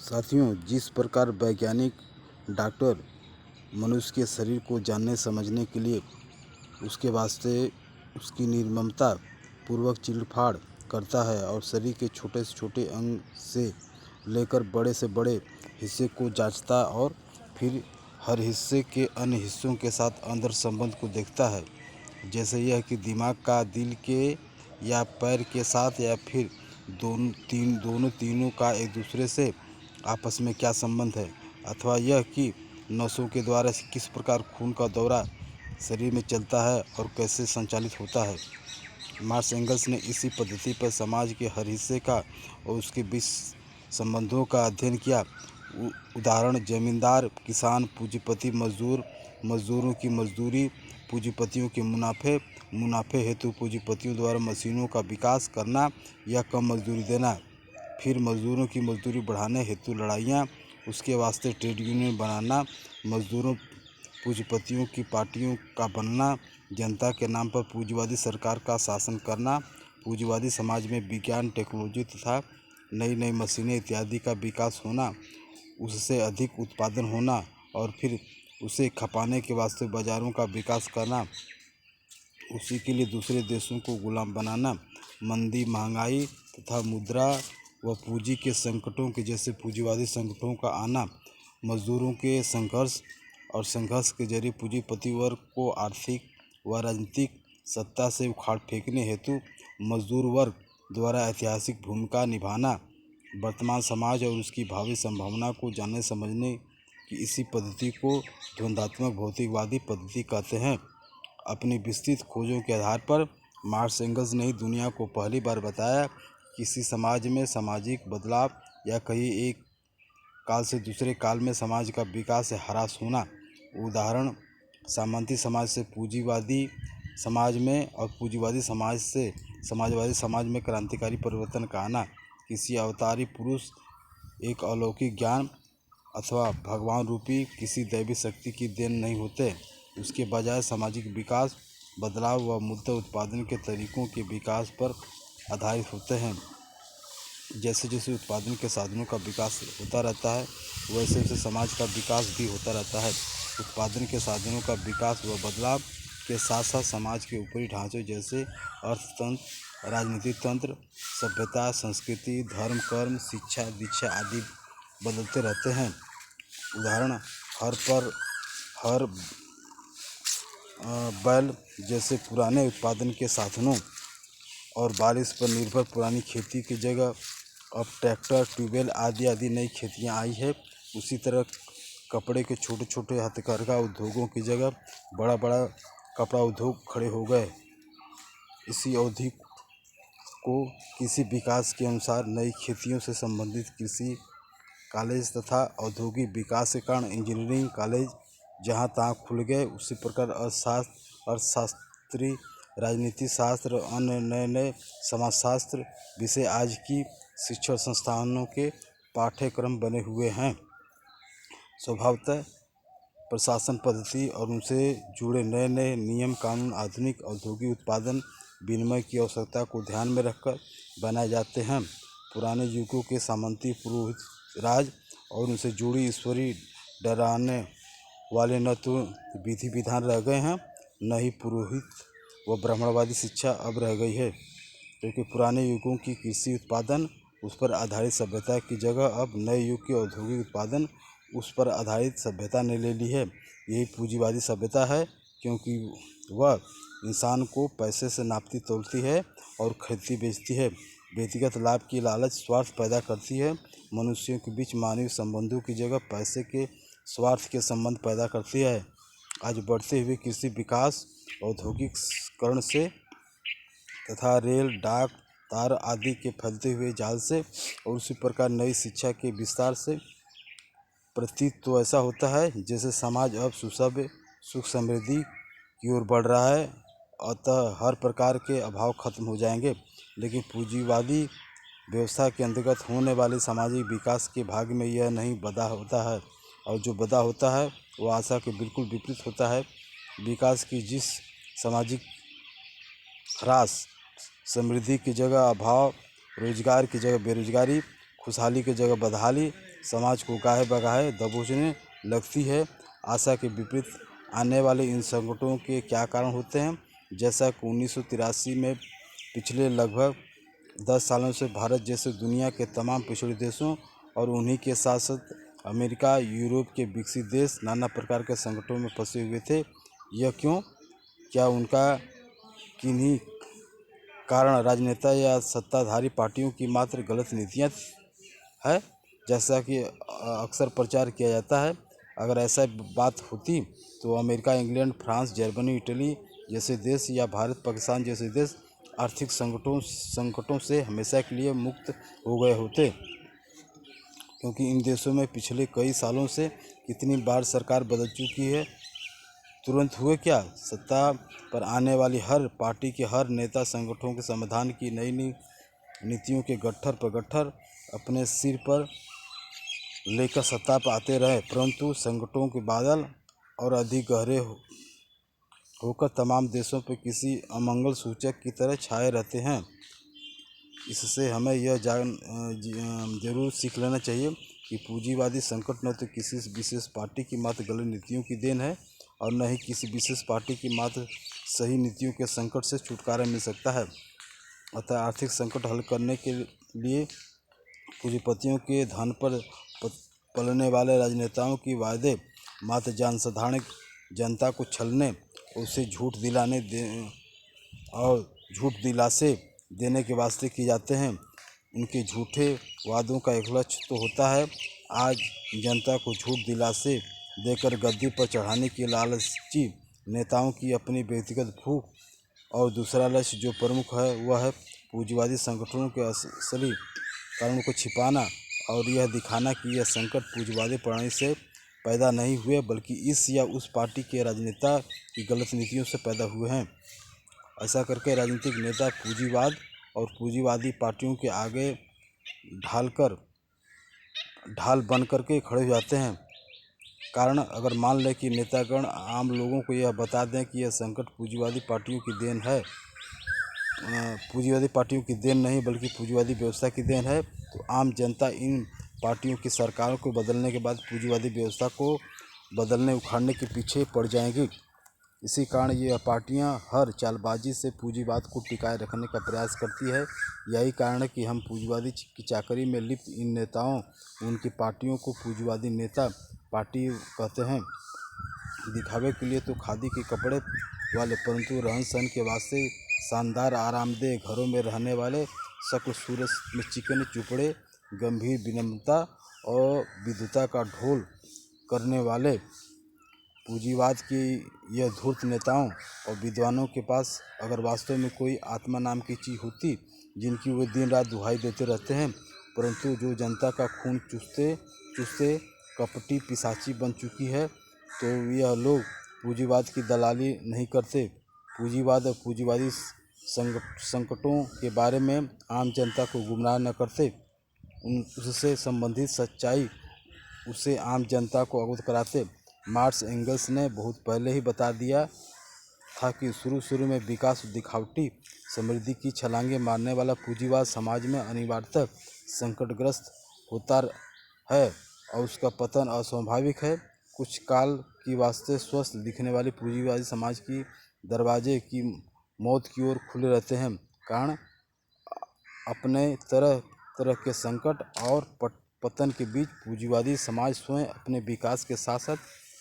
साथियों, जिस प्रकार वैज्ञानिक डॉक्टर मनुष्य के शरीर को जानने समझने के लिए उसके वास्ते उसकी निर्ममता पूर्वक चीरफाड़ करता है और शरीर के छोटे से छोटे अंग से लेकर बड़े से बड़े हिस्से को जांचता और फिर हर हिस्से के अन्य हिस्सों के साथ अंतर संबंध को देखता है। जैसे यह कि दिमाग का दिल के या पैर के साथ या फिर दोनों तीनों का एक दूसरे से आपस में क्या संबंध है, अथवा यह कि नसों के द्वारा किस प्रकार खून का दौरा शरीर में चलता है और कैसे संचालित होता है। मार्क्स एंगल्स ने इसी पद्धति पर समाज के हर हिस्से का और उसके बीच संबंधों का अध्ययन किया। उदाहरण: जमींदार, किसान, पूंजीपति, मजदूर, मजदूरों की मजदूरी, पूंजीपतियों के मुनाफे हेतु पूंजीपतियों द्वारा मशीनों का विकास करना या कम मजदूरी देना, फिर मजदूरों की मजदूरी बढ़ाने हेतु लड़ाइयाँ, उसके वास्ते ट्रेड यूनियन बनाना, मजदूरों पूंजीपतियों की पार्टियों का बनना, जनता के नाम पर पूंजीवादी सरकार का शासन करना, पूंजीवादी समाज में विज्ञान, टेक्नोलॉजी तथा नई नई मशीनें इत्यादि का विकास होना, उससे अधिक उत्पादन होना और फिर उसे खपाने के वास्ते बाज़ारों का विकास करना, उसी के लिए दूसरे देशों को गुलाम बनाना, मंदी, महंगाई तथा मुद्रा व पूंजी के संकटों के जैसे पूंजीवादी संकटों का आना, मजदूरों के संघर्ष और संघर्ष के जरिए पूंजीपति वर्ग को आर्थिक व राजनीतिक सत्ता से उखाड़ फेंकने हेतु मजदूर वर्ग द्वारा ऐतिहासिक भूमिका निभाना, वर्तमान समाज और उसकी भावी संभावना को जानने समझने की इसी पद्धति को द्वंद्वात्मक भौतिकवादी पद्धति कहते हैं। अपनी विस्तृत खोजों के आधार पर मार्क्स एंगल्स ने दुनिया को पहली बार बताया कि किसी समाज में सामाजिक बदलाव या कहीं एक काल से दूसरे काल में समाज का विकास या ह्रास होना। उदाहरण: सामंती समाज से पूंजीवादी समाज में और पूंजीवादी समाज से समाजवादी समाज में क्रांतिकारी परिवर्तन का आना। किसी अवतारी पुरुष, एक अलौकिक ज्ञान अथवा भगवान रूपी किसी दैवी शक्ति की देन नहीं होते, उसके बजाय सामाजिक विकास, बदलाव व मुद्रा उत्पादन के तरीकों के विकास पर आधारित होते हैं। जैसे जैसे उत्पादन के साधनों का विकास होता रहता है, वैसे वैसे समाज का विकास भी होता रहता है। उत्पादन के साधनों का विकास व बदलाव के साथ साथ समाज के ऊपरी ढांचे जैसे अर्थतंत्र, राजनीतिक तंत्र, सभ्यता, संस्कृति, धर्म, कर्म, शिक्षा, दीक्षा आदि बदलते रहते हैं। उदाहरण: हर बैल जैसे पुराने उत्पादन के साधनों और बारिश पर निर्भर पुरानी खेती की जगह अब ट्रैक्टर, ट्यूबवेल आदि नई खेतियाँ आई है। उसी तरह कपड़े के छोटे छोटे हथकरघा उद्योगों की जगह बड़ा बड़ा कपड़ा उद्योग खड़े हो गए। इसी अवधि को किसी विकास के अनुसार नई खेतियों से संबंधित कृषि कॉलेज तथा औद्योगिक विकास के कारण इंजीनियरिंग कॉलेज जहाँ तहाँ खुल गए। उसी प्रकार अर्थशास्त्री, राजनीति शास्त्र और अन्य नए नए समाजशास्त्र विषय आज की शिक्षण संस्थानों के पाठ्यक्रम बने हुए हैं। स्वभावतः प्रशासन पद्धति और उनसे जुड़े नए नए नियम कानून आधुनिक औद्योगिक उत्पादन विनिमय की आवश्यकता को ध्यान में रखकर बनाए जाते हैं। पुराने युगों के सामंती पुरोहित राज और उनसे जुड़ी ईश्वरी डराने वाले न तो विधि विधान रह गए हैं, न ही पुरोहित व ब्राह्मणवादी शिक्षा अब रह गई है, क्योंकि पुराने युगों की कृषि उत्पादन उस पर आधारित सभ्यता की जगह अब नए युग के औद्योगिक उत्पादन उस पर आधारित सभ्यता ने ले ली है। यही पूंजीवादी सभ्यता है, क्योंकि वह इंसान को पैसे से नापती तोलती है और खरीदती बेचती है। व्यक्तिगत लाभ की लालच स्वार्थ पैदा करती है। मनुष्यों के बीच मानवीय संबंधों की जगह पैसे के स्वार्थ के संबंध पैदा करती है। आज बढ़ते हुए कृषि विकास, औद्योगिकरण से तथा रेल, डाक, तार आदि के फैलते हुए जाल से और उसी प्रकार नई शिक्षा के विस्तार से प्रतीत तो ऐसा होता है जैसे समाज अब सुसभ्य, सुख समृद्धि की ओर बढ़ रहा है। अतः हर प्रकार के अभाव खत्म हो जाएंगे। लेकिन पूंजीवादी व्यवस्था के अंतर्गत होने वाले सामाजिक विकास के भाग में यह नहीं बदा होता है, और जो बदा होता है वह आशा के बिल्कुल विपरीत होता है। विकास की जिस सामाजिक ह्रास, समृद्धि की जगह अभाव, रोजगार की जगह बेरोजगारी, खुशहाली की जगह बदहाली समाज को गाहे बगाहे दबोचने लगती है। आशा के विपरीत आने वाले इन संकटों के क्या कारण होते हैं? जैसा कि 1983 में पिछले लगभग 10 सालों से भारत जैसे दुनिया के तमाम पिछड़े देशों और उन्हीं के साथ साथ अमेरिका, यूरोप के विकसित देश नाना प्रकार के संकटों में फंसे हुए थे। यह क्यों? क्या उनका किन्हीं कारण राजनेता या सत्ताधारी पार्टियों की मात्र गलत नीतियाँ है, जैसा कि अक्सर प्रचार किया जाता है? अगर ऐसा बात होती तो America, England, France, Germany, Italy जैसे देश या भारत, पाकिस्तान जैसे देश आर्थिक संकटों से हमेशा के लिए मुक्त हो गए होते, क्योंकि इन देशों में पिछले कई सालों से कितनी बार सरकार बदल चुकी है। तुरंत हुए क्या? सत्ता पर आने वाली हर पार्टी के हर नेता संकटों के समाधान की नई नई नीतियों के गट्ठर पर गट्ठर अपने सिर पर लेकर सत्ता पर आते रहे, परंतु संकटों के बादल और अधिक गहरे होकर तमाम देशों पर किसी अमंगल सूचक की तरह छाए रहते हैं। इससे हमें यह जरूर सीख लेना चाहिए कि पूंजीवादी संकट न तो किसी विशेष पार्टी की मात्र गलत नीतियों की देन है और न ही किसी विशेष पार्टी की मात्र सही नीतियों के संकट से छुटकारा मिल सकता है। अतः आर्थिक संकट हल करने के लिए पूंजीपतियों के धन पर पलने वाले राजनेताओं की वादे मात्र जनसाधारण जनता को छलने, उसे झूठ दिलासे देने के वास्ते किए जाते हैं। उनके झूठे वादों का एक लक्ष्य तो होता है आज जनता को झूठ दिलासे देकर गद्दी पर चढ़ाने के लालची नेताओं की अपनी व्यक्तिगत भूख, और दूसरा लक्ष्य जो प्रमुख है वह है पूंजीवादी संगठनों के असली कारणों को छिपाना और यह दिखाना कि यह संकट पूंजीवादी प्रणाली से पैदा नहीं हुए बल्कि इस या उस पार्टी के राजनेता की गलत नीतियों से पैदा हुए हैं। ऐसा करके राजनीतिक नेता पूंजीवाद और पूंजीवादी पार्टियों के आगे ढाल बन करके खड़े हो जाते हैं। कारण अगर मान लें कि नेतागण आम लोगों को यह बता दें कि यह संकट पूंजीवादी पार्टियों की देन है, पूंजीवादी पार्टियों की देन नहीं बल्कि पूंजीवादी व्यवस्था की देन है, तो आम जनता इन पार्टियों की सरकारों को बदलने के बाद पूंजीवादी व्यवस्था को बदलने उखाड़ने के पीछे पड़ जाएंगी। इसी कारण ये पार्टियां हर चालबाजी से पूंजीवाद को टिकाए रखने का प्रयास करती है। यही कारण है कि हम पूंजीवादी की चाकरी में लिप्त इन नेताओं, उनकी पार्टियों को पूंजीवादी नेता पार्टी कहते हैं। दिखावे के लिए तो खादी के कपड़े वाले, परंतु रहन सहन के वास्ते शानदार आरामदेह घरों में रहने वाले, शक्ल सूरत में चिकने चुपड़े, गंभीर विनम्रता और विद्वता का ढोल करने वाले पूंजीवाद की यह धूर्त नेताओं और विद्वानों के पास अगर वास्तव में कोई आत्मा नाम की चीज़ होती जिनकी वे दिन रात दुहाई देते रहते हैं, परंतु जो जनता का खून चूसते कपटी पिशाची बन चुकी है, तो यह लोग पूंजीवाद की दलाली नहीं करते। पूंजीवाद और पूंजीवादी संकटों के बारे में आम जनता को गुमराह न करते, उससे संबंधित सच्चाई उसे आम जनता को अवगत कराते। मार्क्स एंगल्स ने बहुत पहले ही बता दिया था कि शुरू में विकास दिखावटी समृद्धि की छलांगे मारने वाला पूंजीवाद समाज में अनिवार्यतः संकटग्रस्त होता है और उसका पतन अस्वाभाविक है। कुछ काल की वास्ते स्वस्थ दिखने वाली पूंजीवादी समाज की दरवाजे की मौत की ओर खुले रहते हैं। कारण अपने तरह तरह के संकट और पतन के बीच पूंजीवादी समाज स्वयं अपने विकास के साथ साथ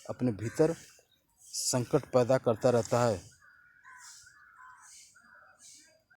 अपने भीतर संकट पैदा करता रहता है।